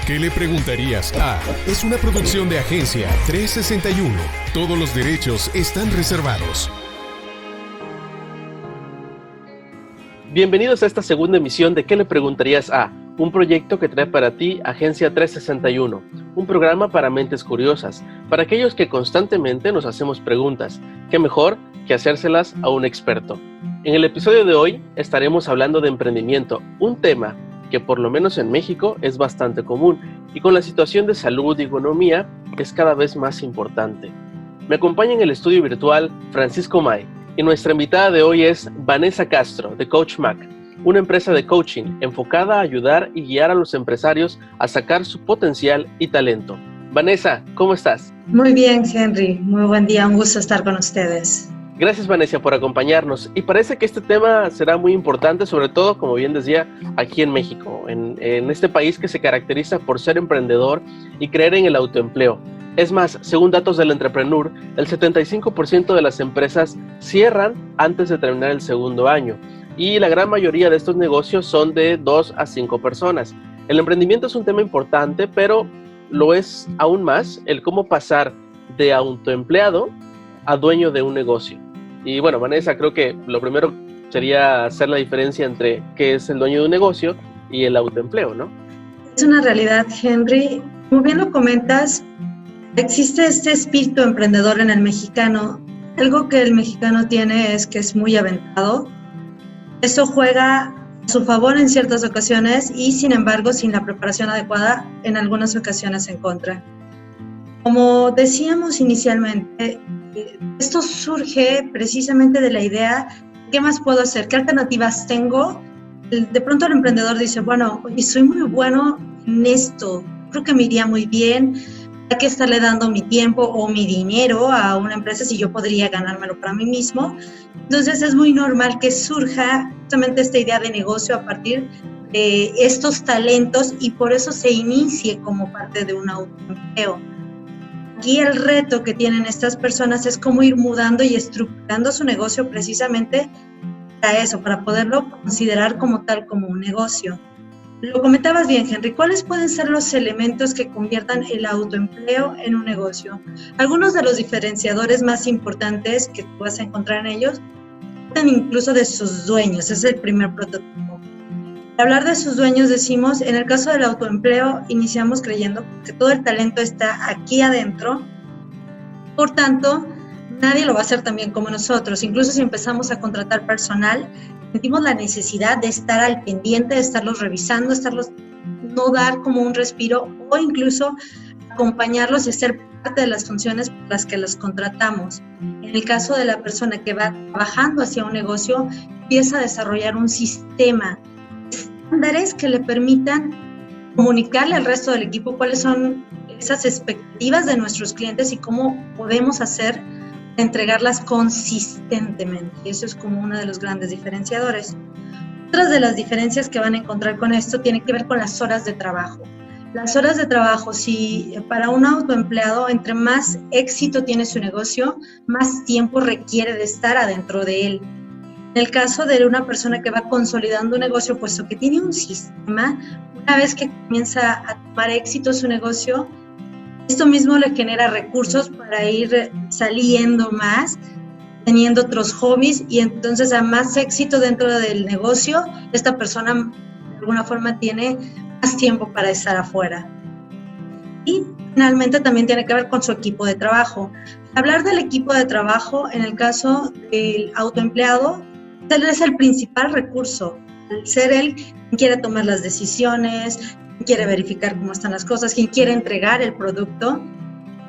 ¿Qué le preguntarías a? Es una producción de Agencia 361. Todos los derechos están reservados. Bienvenidos a esta segunda emisión de ¿Qué le preguntarías a? Un proyecto que trae para ti Agencia 361, un programa para mentes curiosas, para aquellos que constantemente nos hacemos preguntas. ¿Qué mejor que hacérselas a un experto? En el episodio de hoy estaremos hablando de emprendimiento, un tema que por lo menos en México es bastante común y con la situación de salud y economía es cada vez más importante. Me acompaña en el estudio virtual Francisco May y nuestra invitada de hoy es Vanessa Castro de Coach Mac, una empresa de coaching enfocada a ayudar y guiar a los empresarios a sacar su potencial y talento. Vanessa, ¿cómo estás? Muy bien, Henry. Muy buen día. Un gusto estar con ustedes. Gracias, Vanessa, por acompañarnos. Y parece que este tema será muy importante, sobre todo, como bien decía, aquí en México, en este país que se caracteriza por ser emprendedor y creer en el autoempleo. Es más, según datos del Entrepreneur, el 75% de las empresas cierran antes de terminar el segundo año y la gran mayoría de estos negocios son de 2 a 5 personas. El emprendimiento es un tema importante, pero lo es aún más el cómo pasar de autoempleado a dueño de un negocio. Y bueno, Vanessa, creo que lo primero sería hacer la diferencia entre qué es el dueño de un negocio y el autoempleo, ¿no? Es una realidad, Henry. Como bien lo comentas, existe este espíritu emprendedor en el mexicano. Algo que el mexicano tiene es que es muy aventado. Eso juega a su favor en ciertas ocasiones y, sin embargo, sin la preparación adecuada, en algunas ocasiones en contra. Como decíamos inicialmente, esto surge precisamente de la idea, ¿qué más puedo hacer? ¿Qué alternativas tengo? De pronto el emprendedor dice, bueno, soy muy bueno en esto, creo que me iría muy bien, hay que estarle dando mi tiempo o mi dinero a una empresa si yo podría ganármelo para mí mismo. Entonces es muy normal que surja justamente esta idea de negocio a partir de estos talentos y por eso se inicie como parte de un autoempleo. Aquí el reto que tienen estas personas es cómo ir mudando y estructurando su negocio precisamente para eso, para poderlo considerar como tal, como un negocio. Lo comentabas bien, Henry, ¿cuáles pueden ser los elementos que conviertan el autoempleo en un negocio? Algunos de los diferenciadores más importantes que tú vas a encontrar en ellos son incluso de sus dueños, es el primer prototipo. Al hablar de sus dueños decimos, en el caso del autoempleo, iniciamos creyendo que todo el talento está aquí adentro, por tanto, nadie lo va a hacer tan bien como nosotros. Incluso si empezamos a contratar personal, sentimos la necesidad de estar al pendiente, de estarlos revisando, no dar como un respiro o incluso acompañarlos y ser parte de las funciones por las que los contratamos. En el caso de la persona que va trabajando hacia un negocio, empieza a desarrollar un sistema, estándares que le permitan comunicarle al resto del equipo cuáles son esas expectativas de nuestros clientes y cómo podemos hacer entregarlas consistentemente. Y eso es como uno de los grandes diferenciadores. Otras de las diferencias que van a encontrar con esto tienen que ver con las horas de trabajo. Las horas de trabajo, si para un autoempleado, entre más éxito tiene su negocio, más tiempo requiere de estar adentro de él. En el caso de una persona que va consolidando un negocio, puesto que tiene un sistema, una vez que comienza a tomar éxito su negocio, esto mismo le genera recursos para ir saliendo más, teniendo otros hobbies y entonces a más éxito dentro del negocio, esta persona de alguna forma tiene más tiempo para estar afuera. Y finalmente también tiene que ver con su equipo de trabajo. Hablar del equipo de trabajo, en el caso del autoempleado, él es el principal recurso. Al ser él quien quiere tomar las decisiones, quien quiere verificar cómo están las cosas, quien quiere entregar el producto,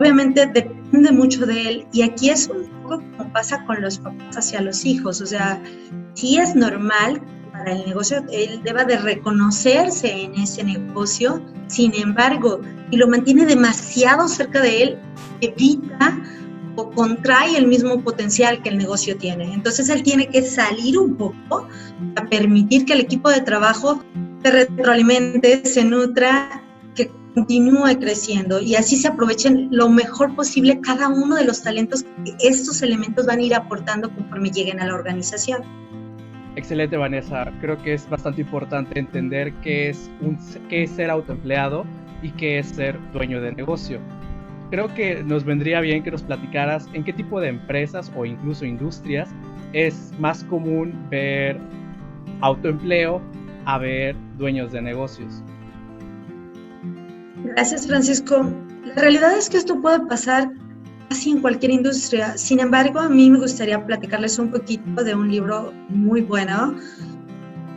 obviamente depende mucho de él. Y aquí es un poco como pasa con los papás hacia los hijos. O sea, sí es normal para el negocio, él deba de reconocerse en ese negocio, sin embargo, si lo mantiene demasiado cerca de él, evita o contrae el mismo potencial que el negocio tiene. Entonces él tiene que salir un poco a permitir que el equipo de trabajo se retroalimente, se nutra, que continúe creciendo y así se aprovechen lo mejor posible cada uno de los talentos que estos elementos van a ir aportando conforme lleguen a la organización. Excelente, Vanessa. Creo que es bastante importante entender qué es ser autoempleado y qué es ser dueño de negocio. Creo que nos vendría bien que nos platicaras en qué tipo de empresas o incluso industrias es más común ver autoempleo a ver dueños de negocios. Gracias, Francisco. La realidad es que esto puede pasar casi en cualquier industria. Sin embargo, a mí me gustaría platicarles un poquito de un libro muy bueno.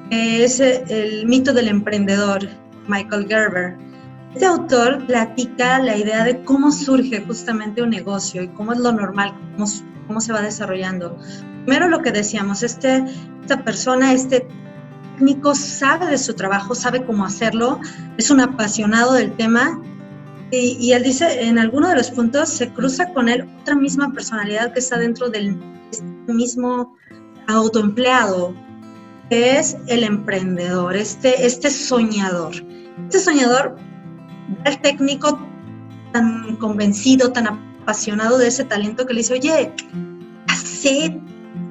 Es El mito del emprendedor, Michael Gerber. Este autor platica la idea de cómo surge justamente un negocio y cómo es lo normal, cómo se va desarrollando. Primero lo que decíamos, esta persona, este técnico sabe de su trabajo, sabe cómo hacerlo, es un apasionado del tema y él dice, en alguno de los puntos se cruza con él otra misma personalidad que está dentro del mismo autoempleado, que es el emprendedor, este soñador. Este soñador, el técnico tan convencido, tan apasionado de ese talento que le dice, oye,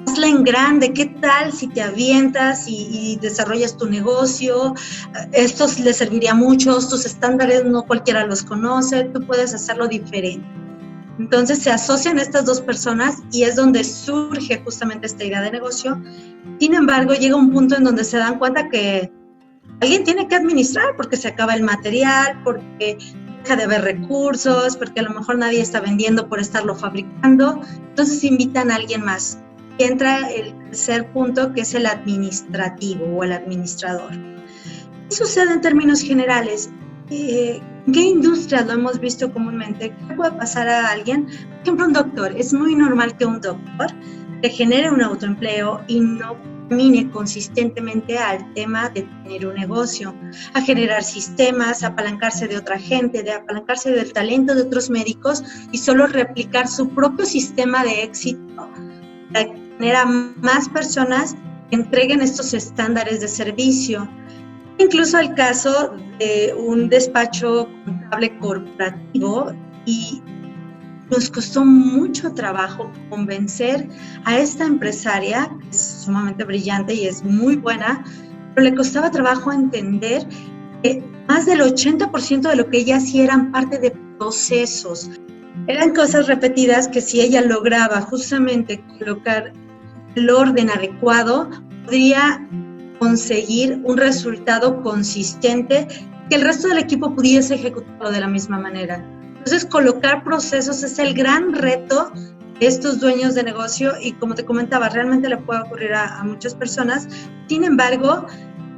hazla en grande, ¿qué tal si te avientas y desarrollas tu negocio? Esto le serviría a muchos, tus estándares no cualquiera los conoce, tú puedes hacerlo diferente. Entonces se asocian estas dos personas y es donde surge justamente esta idea de negocio. Sin embargo, llega un punto en donde se dan cuenta que alguien tiene que administrar porque se acaba el material, porque deja de haber recursos, porque a lo mejor nadie está vendiendo por estarlo fabricando. Entonces invitan a alguien más. Y entra el tercer punto, que es el administrativo o el administrador. ¿Qué sucede en términos generales? ¿En qué industrias lo hemos visto comúnmente? ¿Qué puede pasar a alguien? Por ejemplo, un doctor. Es muy normal que un doctor que genere un autoempleo y no camine consistentemente al tema de tener un negocio, a generar sistemas, a apalancarse de otra gente, de apalancarse del talento de otros médicos y solo replicar su propio sistema de éxito para tener a más personas que entreguen estos estándares de servicio. Incluso el caso de un despacho contable corporativo y nos costó mucho trabajo convencer a esta empresaria, que es sumamente brillante y es muy buena, pero le costaba trabajo entender que más del 80% de lo que ella hacía eran parte de procesos. Eran cosas repetidas que si ella lograba justamente colocar el orden adecuado, podría conseguir un resultado consistente que el resto del equipo pudiese ejecutarlo de la misma manera. Entonces, colocar procesos es el gran reto de estos dueños de negocio y como te comentaba, realmente le puede ocurrir a muchas personas. Sin embargo,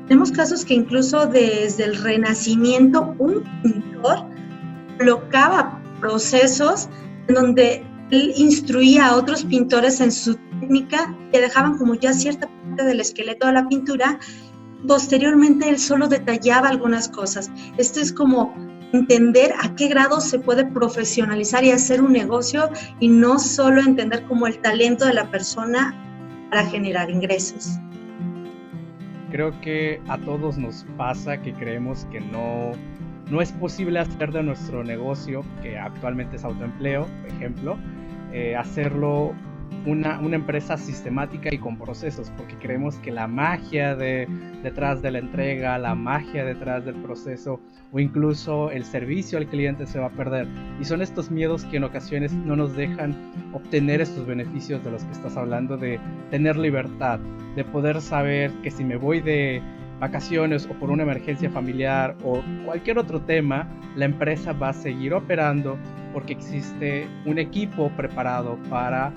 tenemos casos que incluso desde el Renacimiento un pintor colocaba procesos en donde él instruía a otros pintores en su técnica que dejaban como ya cierta parte del esqueleto de la pintura. Posteriormente él solo detallaba algunas cosas. Esto es como entender a qué grado se puede profesionalizar y hacer un negocio y no solo entender como el talento de la persona para generar ingresos. Creo que a todos nos pasa que creemos que no es posible hacer de nuestro negocio, que actualmente es autoempleo, por ejemplo, hacerlo una empresa sistemática y con procesos, porque creemos que la magia detrás de la entrega, la magia detrás del proceso o incluso el servicio al cliente se va a perder. Y son estos miedos que en ocasiones no nos dejan obtener estos beneficios de los que estás hablando, de tener libertad, de poder saber que si me voy de vacaciones o por una emergencia familiar o cualquier otro tema, la empresa va a seguir operando porque existe un equipo preparado para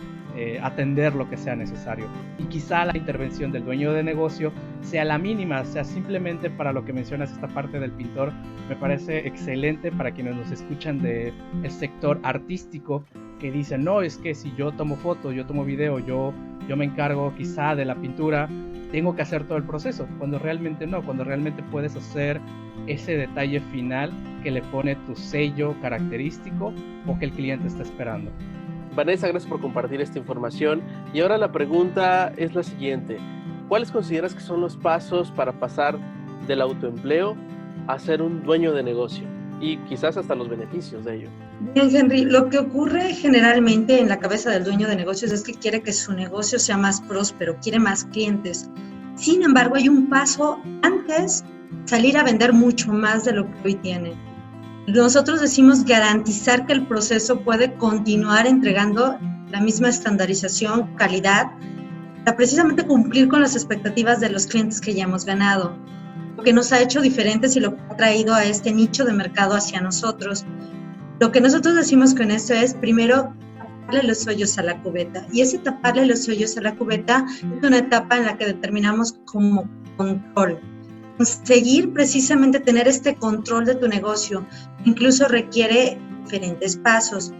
atender lo que sea necesario. Y quizá la intervención del dueño de negocio sea la mínima, sea simplemente para lo que mencionas, esta parte del pintor. Me parece excelente para quienes nos escuchan del sector artístico, que dicen, no, es que si yo tomo foto, yo tomo video, yo me encargo quizá de la pintura, tengo que hacer todo el proceso, cuando realmente no, cuando realmente puedes hacer ese detalle final que le pone tu sello característico o que el cliente está esperando. Vanessa, gracias por compartir esta información. Y ahora la pregunta es la siguiente. ¿Cuáles consideras que son los pasos para pasar del autoempleo a ser un dueño de negocio? Y quizás hasta los beneficios de ello. Bien, Henry, lo que ocurre generalmente en la cabeza del dueño de negocios es que quiere que su negocio sea más próspero, quiere más clientes. Sin embargo, hay un paso antes de salir a vender mucho más de lo que hoy tiene. Nosotros decimos garantizar que el proceso puede continuar entregando la misma estandarización, calidad, para precisamente cumplir con las expectativas de los clientes que ya hemos ganado. Lo que nos ha hecho diferentes y lo que ha traído a este nicho de mercado hacia nosotros. Lo que nosotros decimos con esto es, primero, taparle los hoyos a la cubeta. Y ese taparle los hoyos a la cubeta es una etapa en la que determinamos como control. Conseguir precisamente tener este control de tu negocio incluso requiere diferentes pasos.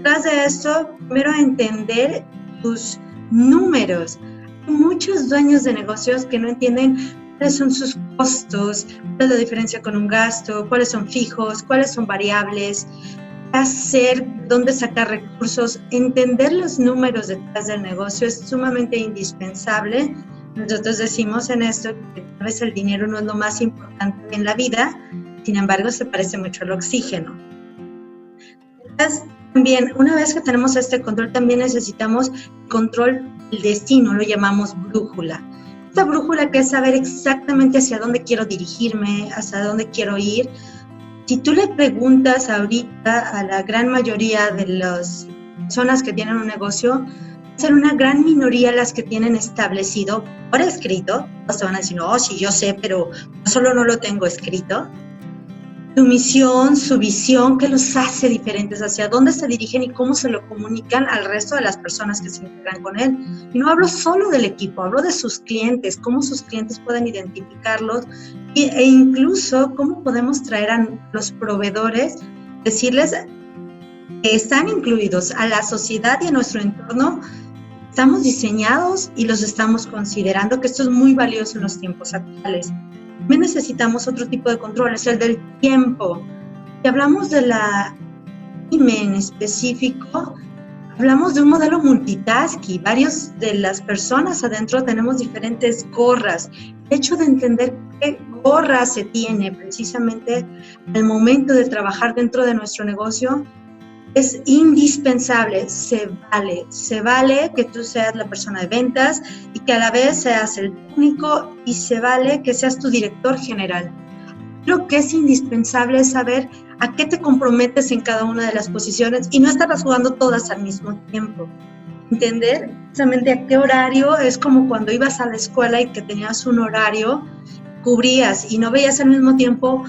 Tras de esto, primero entender tus números. Hay muchos dueños de negocios que no entienden cuáles son sus costos, cuál es la diferencia con un gasto, cuáles son fijos, cuáles son variables, qué hacer, dónde sacar recursos. Entender los números detrás del negocio es sumamente indispensable. Nosotros decimos en esto que tal vez el dinero no es lo más importante en la vida, sin embargo se parece mucho al oxígeno. Entonces, también, una vez que tenemos este control, también necesitamos control del destino, lo llamamos brújula. Esta brújula que es saber exactamente hacia dónde quiero dirigirme, hacia dónde quiero ir. Si tú le preguntas ahorita a la gran mayoría de las personas que tienen un negocio, ser una gran minoría las que tienen establecido por escrito, pues te van a decir, no, sí, yo sé, pero solo no lo tengo escrito. Su misión, su visión, qué los hace diferentes, hacia dónde se dirigen y cómo se lo comunican al resto de las personas que se integran con él. Y no hablo solo del equipo, hablo de sus clientes, cómo sus clientes pueden identificarlos e incluso cómo podemos traer a los proveedores, decirles que están incluidos a la sociedad y a nuestro entorno. Estamos diseñados y los estamos considerando, que esto es muy valioso en los tiempos actuales. También necesitamos otro tipo de control, es el del tiempo. Si hablamos de la pyme en específico, hablamos de un modelo multitasking. Varios de las personas adentro tenemos diferentes gorras. El hecho de entender qué gorra se tiene precisamente al momento de trabajar dentro de nuestro negocio es indispensable. Se vale que tú seas la persona de ventas y que a la vez seas el técnico, y se vale que seas tu director general. Lo que es indispensable es saber a qué te comprometes en cada una de las posiciones y no estarlas jugando todas al mismo tiempo. Entender precisamente a qué horario. Es como cuando ibas a la escuela y que tenías un horario, cubrías y no veías al mismo tiempo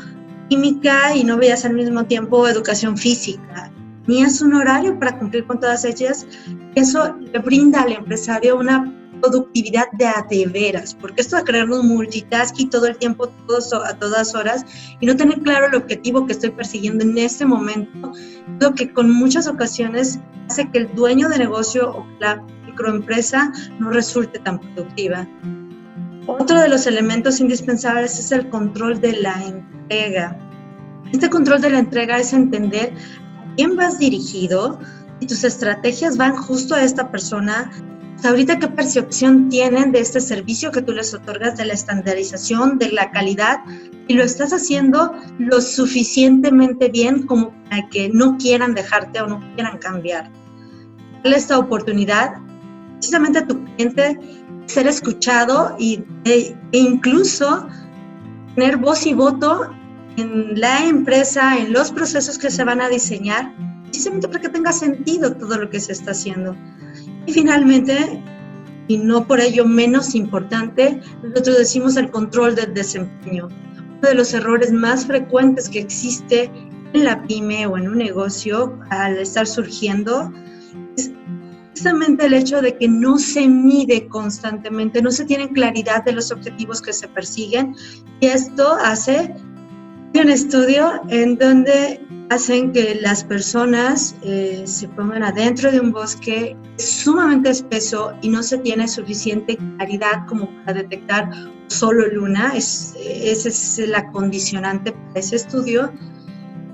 química y no veías al mismo tiempo educación física. Tenías un horario para cumplir con todas ellas. Eso le brinda al empresario una productividad de veras, porque esto de crearnos multitasking todo el tiempo, a todas horas, y no tener claro el objetivo que estoy persiguiendo en este momento, lo que con muchas ocasiones hace que el dueño de negocio o la microempresa no resulte tan productiva. Otro de los elementos indispensables es el control de la entrega. Este control de la entrega es entender a quién vas dirigido y tus estrategias van justo a esta persona. Ahorita, ¿qué percepción tienen de este servicio que tú les otorgas, de la estandarización, de la calidad? Y lo estás haciendo lo suficientemente bien como para que no quieran dejarte o no quieran cambiar. Dale esta oportunidad precisamente a tu cliente, ser escuchado e incluso tener voz y voto en la empresa, en los procesos que se van a diseñar, precisamente para que tenga sentido todo lo que se está haciendo. Y finalmente, y no por ello menos importante, nosotros decimos el control del desempeño. Uno de los errores más frecuentes que existe en la pyme o en un negocio al estar surgiendo es justamente el hecho de que no se mide constantemente, no se tiene claridad de los objetivos que se persiguen, y esto hace un estudio en donde hacen que las personas se pongan adentro de un bosque sumamente espeso y no se tiene suficiente claridad como para detectar solo luna. Esa es la condicionante para ese estudio.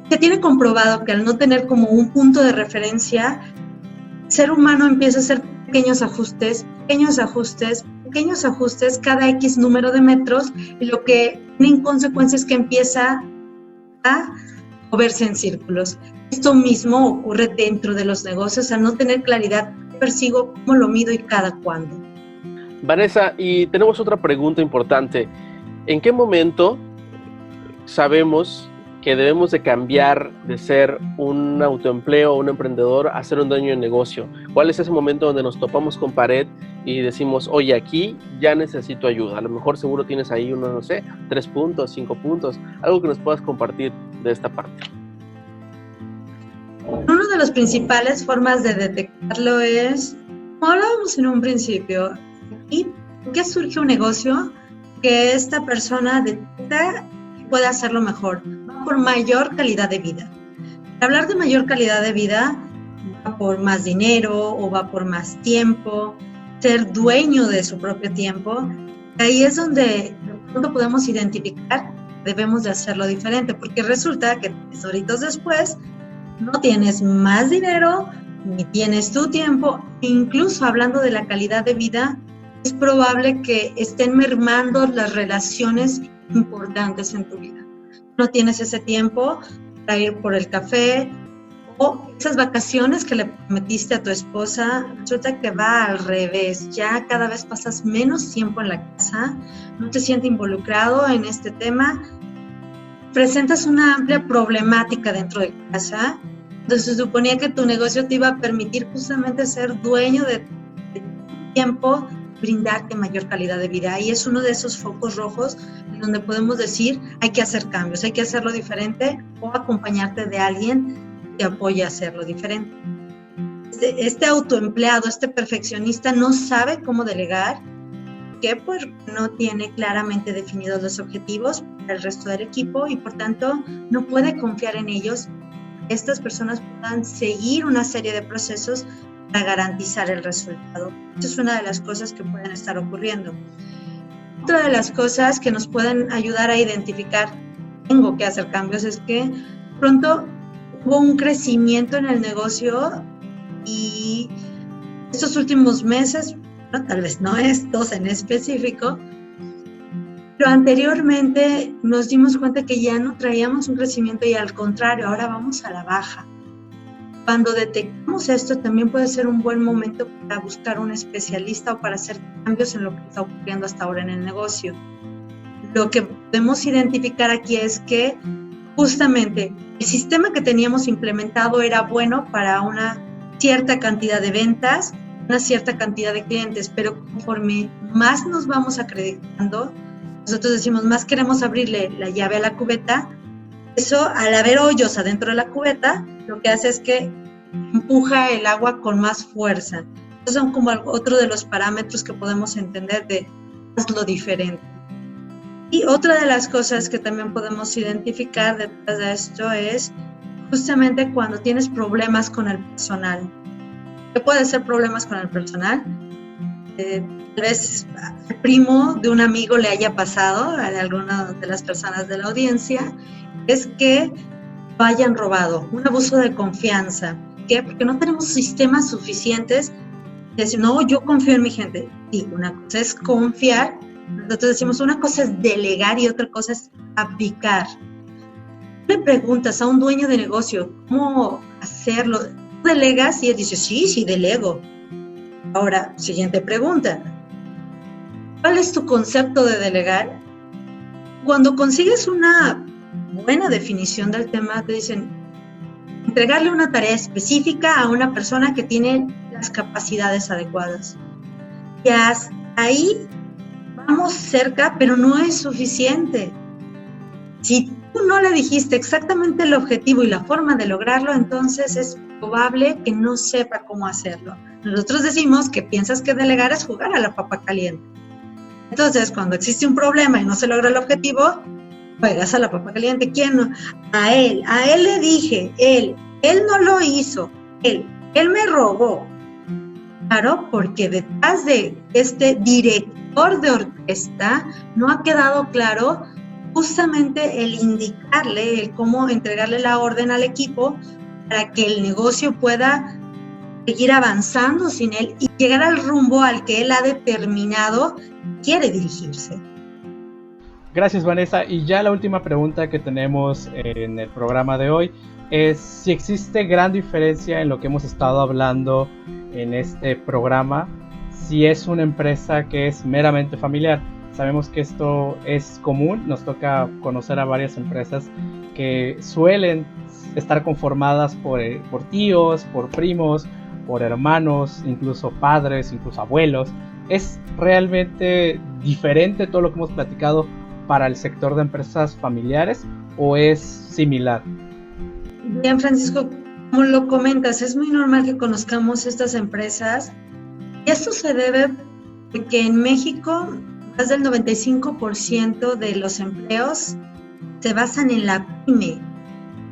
Se tiene comprobado que al no tener como un punto de referencia, el ser humano empieza a hacer pequeños ajustes cada X número de metros, y lo que tiene en consecuencia es que empieza a moverse en círculos. Esto mismo ocurre dentro de los negocios al no tener claridad qué persigo, cómo lo mido y cada cuándo. Vanessa, y tenemos otra pregunta importante. ¿En qué momento sabemos que debemos de cambiar de ser un autoempleo o un emprendedor a ser un dueño de negocio? ¿Cuál es ese momento donde nos topamos con pared y decimos, oye, aquí ya necesito ayuda? A lo mejor seguro tienes ahí 3 puntos, 5 puntos, algo que nos puedas compartir de esta parte. Una de las principales formas de detectarlo es, como hablábamos en un principio, ¿y por qué surge un negocio? Que esta persona detecta que puede hacerlo mejor, va por mayor calidad de vida. Hablar de mayor calidad de vida va por más dinero o va por más tiempo, ser dueño de su propio tiempo. Ahí es donde de pronto podemos identificar que debemos de hacerlo diferente, porque resulta que 3 horitas después no tienes más dinero, ni tienes tu tiempo, e incluso hablando de la calidad de vida, es probable que estén mermando las relaciones importantes en tu vida. No tienes ese tiempo para ir por el café o esas vacaciones que le prometiste a tu esposa, resulta que va al revés. Ya cada vez pasas menos tiempo en la casa, no te sientes involucrado en este tema, presentas una amplia problemática dentro de casa. Entonces se suponía que tu negocio te iba a permitir justamente ser dueño de tu tiempo, brindarte mayor calidad de vida. Ahí es uno de esos focos rojos en donde podemos decir hay que hacer cambios, hay que hacerlo diferente o acompañarte de alguien que te apoye a hacerlo diferente. Este autoempleado, este perfeccionista no sabe cómo delegar, que porque no tiene claramente definidos los objetivos para el resto del equipo y por tanto no puede confiar en ellos. Estas personas puedan seguir una serie de procesos para garantizar el resultado. Esta es una de las cosas que pueden estar ocurriendo. Otra de las cosas que nos pueden ayudar a identificar tengo que hacer cambios es que pronto hubo un crecimiento en el negocio y estos últimos meses, ¿no? Tal vez no estos en específico, pero anteriormente nos dimos cuenta que ya no traíamos un crecimiento y al contrario, ahora vamos a la baja. Cuando detectamos esto, también puede ser un buen momento para buscar un especialista o para hacer cambios en lo que está ocurriendo hasta ahora en el negocio. Lo que podemos identificar aquí es que justamente el sistema que teníamos implementado era bueno para una cierta cantidad de ventas, una cierta cantidad de clientes, pero conforme más nos vamos acreditando, nosotros decimos, más queremos abrirle la llave a la cubeta. Eso, al haber hoyos adentro de la cubeta, lo que hace es que empuja el agua con más fuerza. Entonces son como otro de los parámetros que podemos entender de hazlo diferente. Y otra de las cosas que también podemos identificar detrás de esto es justamente cuando tienes problemas con el personal. ¿Qué puede ser problemas con el personal? Tal vez al primo de un amigo le haya pasado, a alguna de las personas de la audiencia, es que lo hayan robado, un abuso de confianza. ¿Por qué? Porque no tenemos sistemas suficientes de decir, no, yo confío en mi gente. Sí, una cosa es confiar, nosotros decimos, una cosa es delegar y otra cosa es abdicar. Le preguntas a un dueño de negocio cómo hacerlo, ¿tú delegas? Y él dice, sí, delego. Ahora, siguiente pregunta, ¿cuál es tu concepto de delegar? Cuando consigues una buena definición del tema, te dicen entregarle una tarea específica a una persona que tiene las capacidades adecuadas. Y hasta ahí vamos cerca, pero no es suficiente. Si tú no le dijiste exactamente el objetivo y la forma de lograrlo, entonces es probable que no sepa cómo hacerlo. Nosotros decimos que piensas que delegar es jugar a la papa caliente. Entonces, cuando existe un problema y no se logra el objetivo, juegas a la papa caliente. ¿Quién no? A él le dije, él no lo hizo, él me robó. Claro, porque detrás de este director de orquesta no ha quedado claro justamente el indicarle, el cómo entregarle la orden al equipo para que el negocio pueda seguir avanzando sin él y llegar al rumbo al que él ha determinado quiere dirigirse. Gracias, Vanessa. Y ya la última pregunta que tenemos en el programa de hoy es si existe gran diferencia en lo que hemos estado hablando en este programa, si es una empresa que es meramente familiar. Sabemos que esto es común, nos toca conocer a varias empresas que suelen estar conformadas por tíos, por primos, por hermanos, incluso padres, incluso abuelos. ¿Es realmente diferente todo lo que hemos platicado para el sector de empresas familiares o es similar? Bien, Francisco, como lo comentas, es muy normal que conozcamos estas empresas. Y esto se debe a que en México más del 95% de los empleos se basan en la pyme.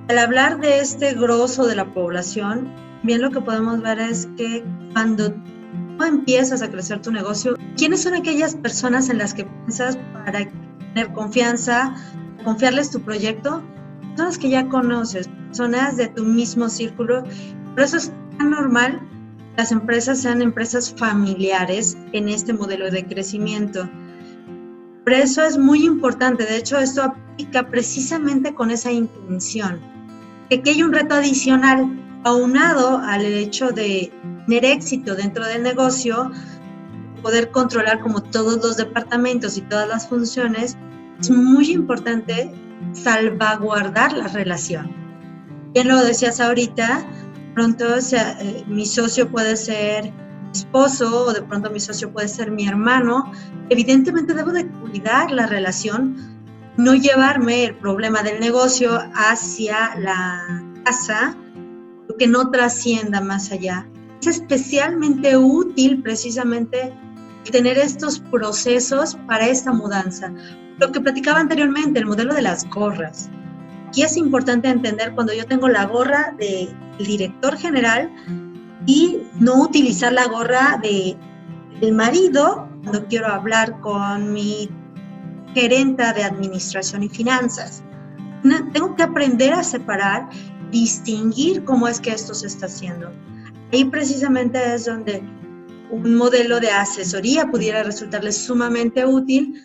Al hablar de este grosso de la población, bien lo que podemos ver es que cuando tú empiezas a crecer tu negocio, ¿quiénes son aquellas personas en las que piensas para tener confianza, confiarles tu proyecto? Son las que ya conoces, personas de tu mismo círculo. Por eso es tan normal que las empresas sean empresas familiares en este modelo de crecimiento. Por eso es muy importante, de hecho esto aplica precisamente con esa intención, que aquí hay un reto adicional aunado al hecho de tener éxito dentro del negocio, poder controlar como todos los departamentos y todas las funciones. Es muy importante salvaguardar la relación. Bien lo decías ahorita, pronto mi socio puede ser esposo o de pronto mi socio puede ser mi hermano. Evidentemente debo de cuidar la relación, no llevarme el problema del negocio hacia la casa, que no trascienda más allá. Es especialmente útil precisamente tener estos procesos para esta mudanza. Lo que platicaba anteriormente, el modelo de las gorras. Aquí es importante entender cuando yo tengo la gorra del director general y no utilizar la gorra del marido cuando quiero hablar con mi gerenta de administración y finanzas. Tengo que aprender a separar, distinguir cómo es que esto se está haciendo. Ahí precisamente es donde un modelo de asesoría pudiera resultarles sumamente útil,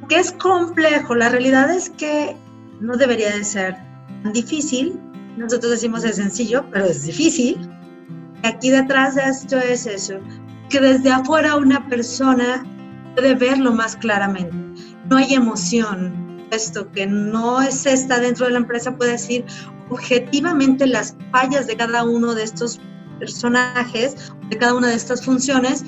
que es complejo. La realidad es que no debería de ser tan difícil. Nosotros decimos es sencillo, pero es difícil. Aquí detrás de esto es eso, que desde afuera una persona puede verlo más claramente. No hay emoción. Esto que no está dentro de la empresa puede decir objetivamente las fallas de cada uno de estos personajes, de cada una de estas funciones,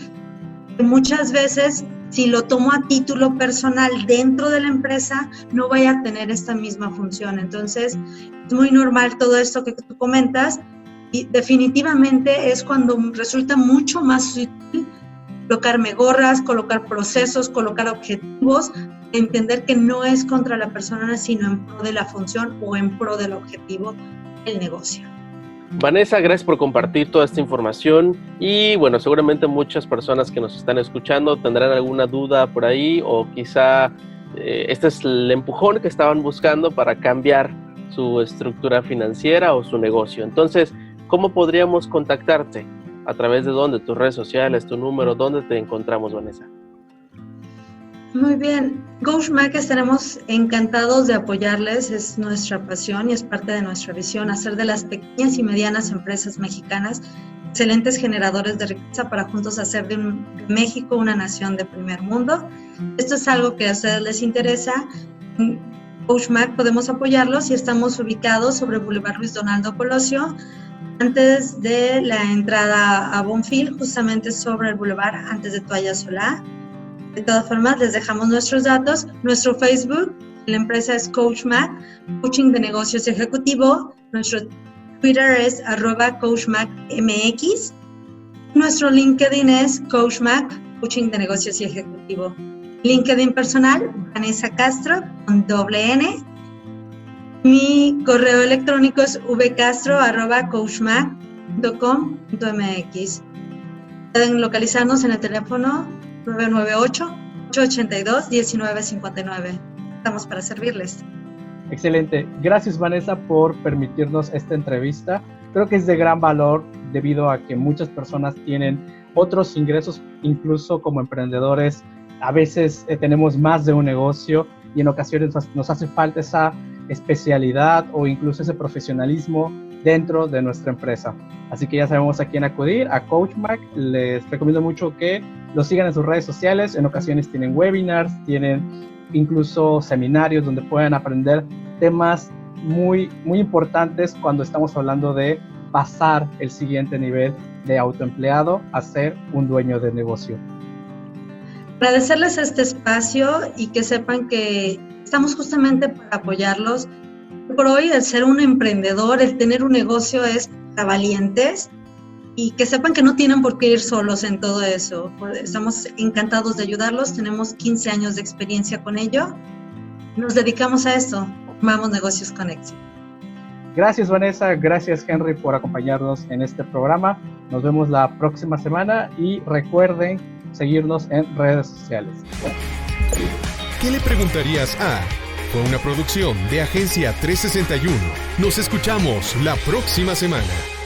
que muchas veces si lo tomo a título personal dentro de la empresa, no vaya a tener esta misma función. Entonces, es muy normal todo esto que tú comentas y definitivamente es cuando resulta mucho más útil colocarme gorras, colocar procesos, colocar objetivos, entender que no es contra la persona, sino en pro de la función o en pro del objetivo del negocio. Vanessa, gracias por compartir toda esta información y bueno, seguramente muchas personas que nos están escuchando tendrán alguna duda por ahí o quizá este es el empujón que estaban buscando para cambiar su estructura financiera o su negocio. Entonces, ¿cómo podríamos contactarte? ¿A través de dónde? ¿Tus redes sociales, tu número? ¿Dónde te encontramos, Vanessa? Muy bien, GoachMac estaremos encantados de apoyarles, es nuestra pasión y es parte de nuestra visión, hacer de las pequeñas y medianas empresas mexicanas excelentes generadores de riqueza para juntos hacer de México una nación de primer mundo. Esto es algo que a ustedes les interesa. En GoachMac podemos apoyarlos y estamos ubicados sobre Boulevard Luis Donaldo Colosio, antes de la entrada a Bonfil, justamente sobre el boulevard, antes de Toalla Solá. De todas formas, les dejamos nuestros datos. Nuestro Facebook, la empresa es CoachMac, Coaching de Negocios Ejecutivo. Nuestro Twitter es @CoachMacMX. Nuestro LinkedIn es CoachMac, Coaching de Negocios y Ejecutivo. LinkedIn personal, Vanessa Castro, con _N. Mi correo electrónico es vcastro@coachmac.com.mx. Pueden localizarnos en el teléfono 998-882-1959. Estamos para servirles. Excelente. Gracias, Vanessa, por permitirnos esta entrevista. Creo que es de gran valor debido a que muchas personas tienen otros ingresos, incluso como emprendedores. A veces tenemos más de un negocio y en ocasiones nos hace falta esa especialidad o incluso ese profesionalismo dentro de nuestra empresa. Así que ya sabemos a quién acudir, a Coach Mac. Les recomiendo mucho que lo sigan en sus redes sociales. En ocasiones tienen webinars, tienen incluso seminarios donde pueden aprender temas muy importantes cuando estamos hablando de pasar el siguiente nivel de autoempleado a ser un dueño de negocio. Agradecerles este espacio y que sepan que estamos justamente para apoyarlos. Por hoy, el ser un emprendedor, el tener un negocio es para valientes, y que sepan que no tienen por qué ir solos en todo eso. Estamos encantados de ayudarlos, tenemos 15 años de experiencia con ello, nos dedicamos a esto, formamos negocios con éxito. Gracias Vanessa, gracias Henry por acompañarnos en este programa. Nos vemos la próxima semana y recuerden seguirnos en redes sociales. ¿Qué le preguntarías a? Fue una producción de Agencia 361. Nos escuchamos la próxima semana.